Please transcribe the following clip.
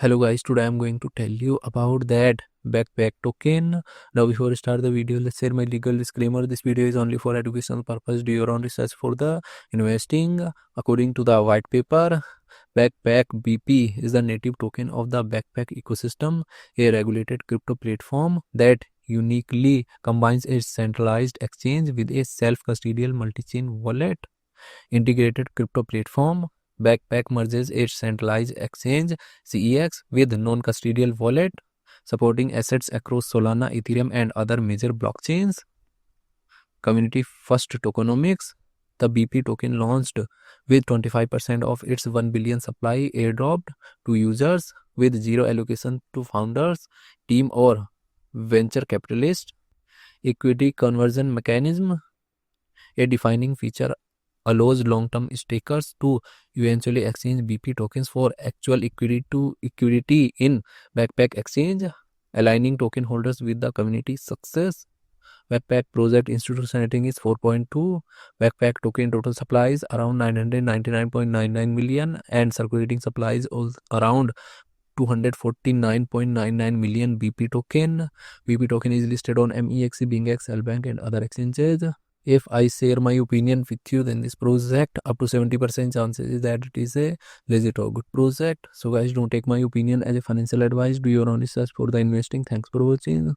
Hello guys, today I'm going to tell you about that backpack token. Now before I start the video, let's share my legal disclaimer. This video is only for educational purpose. Do your own research for the investing. According to the white paper, Backpack BP is the native token of the Backpack ecosystem, a regulated crypto platform that uniquely combines a centralized exchange with a self-custodial multi-chain wallet. Integrated crypto platform, Backpack merges its centralized exchange CEX with non-custodial wallet, supporting assets across Solana, Ethereum, and other major blockchains. Community first tokenomics. The BP token launched with 25% of its 1 billion supply airdropped to users with zero allocation to founders, team, or venture capitalists. Equity conversion mechanism. A defining feature allows long-term stakers to eventually exchange BP tokens for actual equity in Backpack exchange, aligning token holders with the community's success. Backpack project institutional rating is 4.2. Backpack token total supplies around 999.99 million and circulating supplies around 249.99 million BP token. BP token is listed on MEXC, BingX, LBank, and other exchanges. If I share my opinion with you, then this project up to 70% chances is that it is a legit or good project. So guys, don't take my opinion as a financial advice. Do your own research for the investing. Thanks for watching.